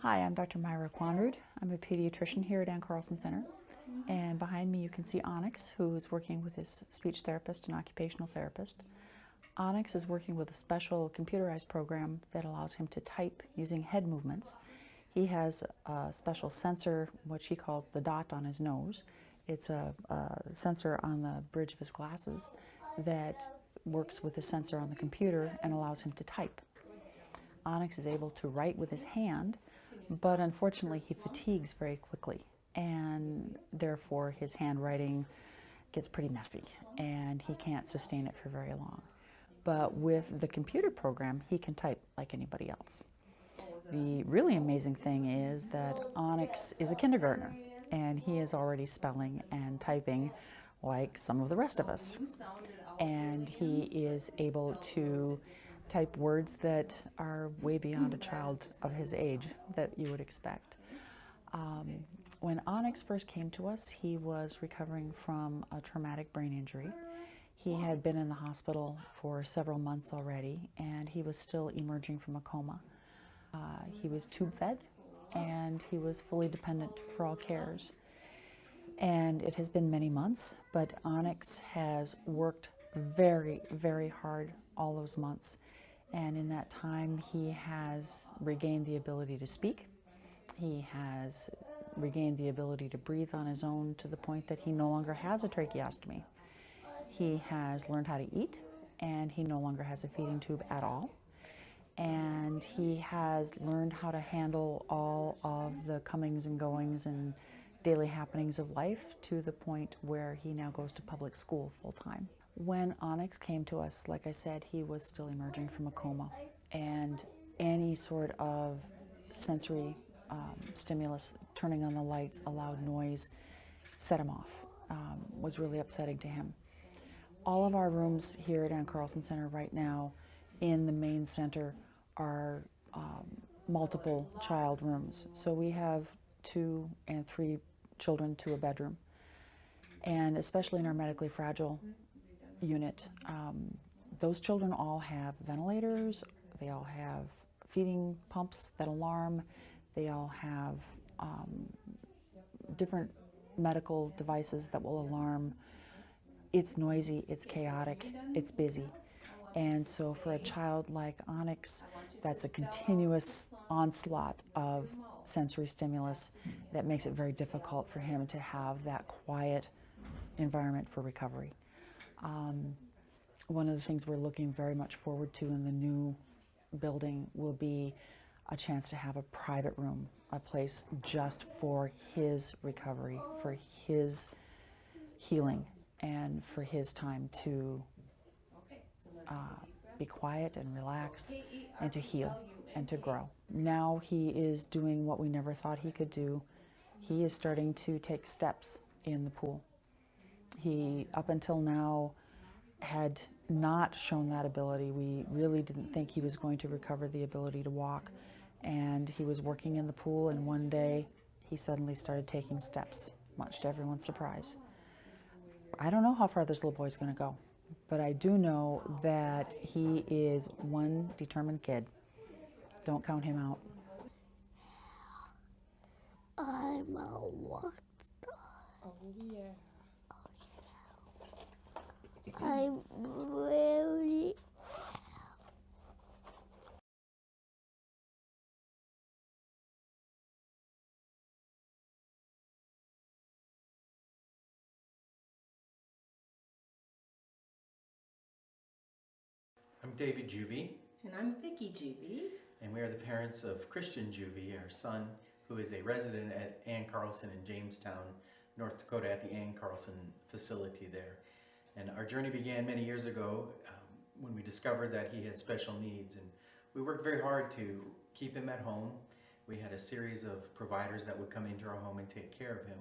Hi, I'm Dr. Myra Quanrud. I'm a pediatrician here at Ann Carlson Center. And behind me you can see Onyx, who is working with his speech therapist and occupational therapist. Onyx is working with a special computerized program that allows him to type using head movements. He has a special sensor, what she calls the dot on his nose. It's a sensor on the bridge of his glasses that works with a sensor on the computer and allows him to type. Onyx is able to write with his hand, but unfortunately he fatigues very quickly, and therefore his handwriting gets pretty messy and he can't sustain it for very long. But with the computer program, he can type like anybody else. The really amazing thing is that Onyx is a kindergartner, and he is already spelling and typing like some of the rest of us. And he is able to type words that are way beyond a child of his age that you would expect. When Onyx first came to us, he was recovering from a traumatic brain injury. He had been in the hospital for several months already, and he was still emerging from a coma. He was tube fed, and he was fully dependent for all cares. And it has been many months, but Onyx has worked very, very hard all those months. And in that time, he has regained the ability to speak. He has regained the ability to breathe on his own to the point that he no longer has a tracheostomy. He has learned how to eat, and he no longer has a feeding tube at all. And he has learned how to handle all of the comings and goings and daily happenings of life to the point where he now goes to public school full time. When Onyx came to us, like I said, he was still emerging from a coma, and any sort of sensory stimulus, turning on the lights, a loud noise, set him off, was really upsetting to him. All of our rooms here at Ann Carlson Center right now in the main center are multiple child rooms. So we have 2 and 3 children to a bedroom. And especially in our medically fragile unit, those children all have ventilators, they all have feeding pumps that alarm, they all have different medical devices that will alarm. It's noisy, it's chaotic, it's busy. And so for a child like Onyx, that's a continuous onslaught of sensory stimulus that makes it very difficult for him to have that quiet environment for recovery. One of the things we're looking very much forward to in the new building will be a chance to have a private room, a place just for his recovery, for his healing, and for his time to be quiet and relax and to heal and to grow. Now he is doing what we never thought he could do. He is starting to take steps in the pool. He, up until now, had not shown that ability. We really didn't think he was going to recover the ability to walk. And he was working in the pool, and one day he suddenly started taking steps, much to everyone's surprise. I don't know how far this little boy is going to go, but I do know that he is one determined kid. Don't count him out. I'm a rock star. Oh, yeah. I'm really I'm David Juvie, And I'm Vicki Juvie. and we are the parents of Christian Juvie, our son, who is a resident at Ann Carlson in Jamestown, North Dakota, at the Ann Carlson facility there. And our journey began many years ago when we discovered that he had special needs, and we worked very hard to keep him at home. We had a series of providers that would come into our home and take care of him.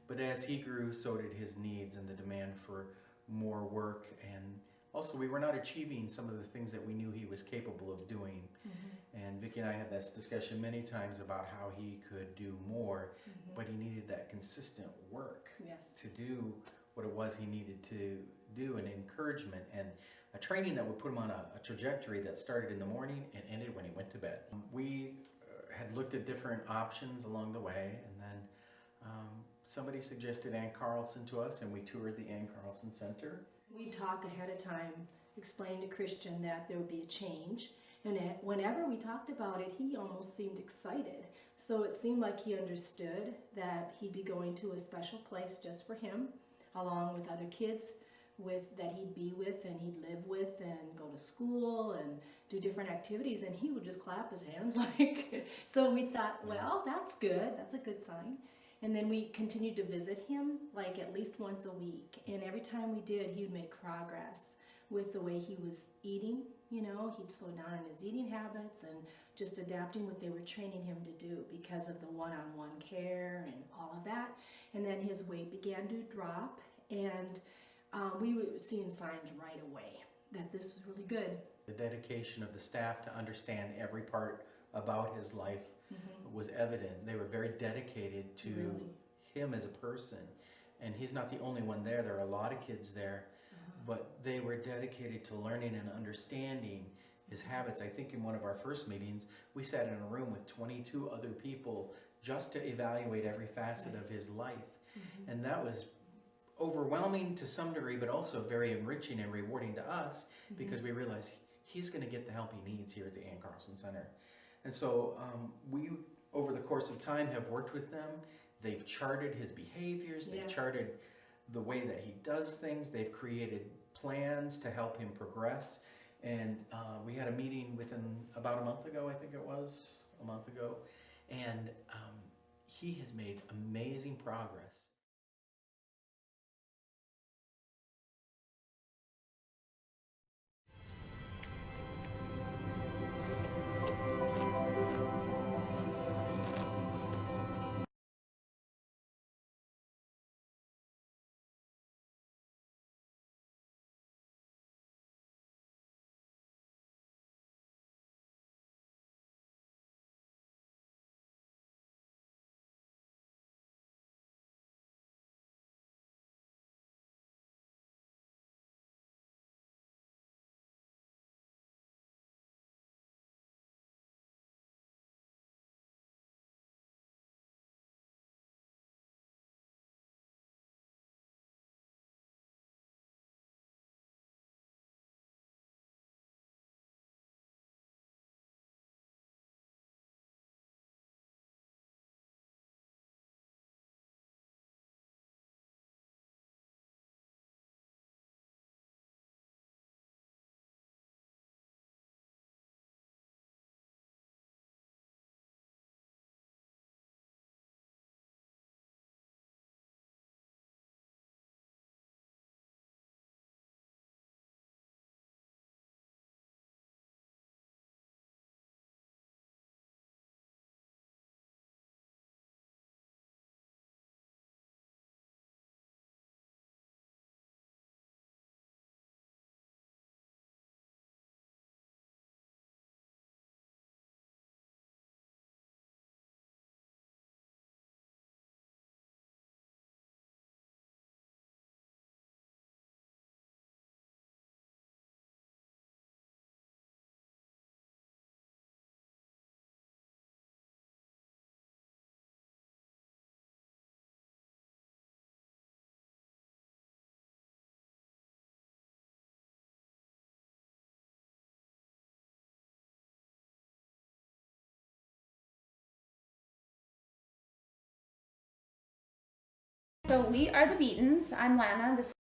But as he grew, so did his needs and the demand for more work, and also we were not achieving some of the things that we knew he was capable of doing. And Vicki and I had this discussion many times about how he could do more, but he needed that consistent work Yes. to do what it was he needed to do, and encouragement and a training that would put him on a trajectory that started in the morning and ended when he went to bed. We had looked at different options along the way, and then somebody suggested Ann Carlson to us, and we toured the Ann Carlson Center. We talk ahead of time, explain to Christian that there would be a change. And whenever we talked about it, he almost seemed excited. So it seemed like he understood that he'd be going to a special place just for him, along with other kids that he'd be with and he'd live with and go to school and do different activities, and he would just clap his hands like. So we thought, well, that's good. That's a good sign. And then we continued to visit him like at least once a week. And every time we did, he would make progress with the way he was eating. You know, he'd slow down in his eating habits and just adapting what they were training him to do because of the one-on-one care and all of that. And then his weight began to drop, and we were seeing signs right away that this was really good. The dedication of the staff to understand every part about his life was evident. They were very dedicated to him as a person. And he's not the only one there. There are a lot of kids there. But they were dedicated to learning and understanding his habits. I think in one of our first meetings, we sat in a room with 22 other people just to evaluate every facet of his life. And that was overwhelming to some degree, but also very enriching and rewarding to us because we realized he's going to get the help he needs here at the Ann Carlson Center. And so we, over the course of time, have worked with them. They've charted his behaviors. They've charted the way that he does things. They've created plans to help him progress. And we had a meeting within about a month ago, I think it was, a month ago. And he has made amazing progress. So we are the Beatons. I'm Lana. This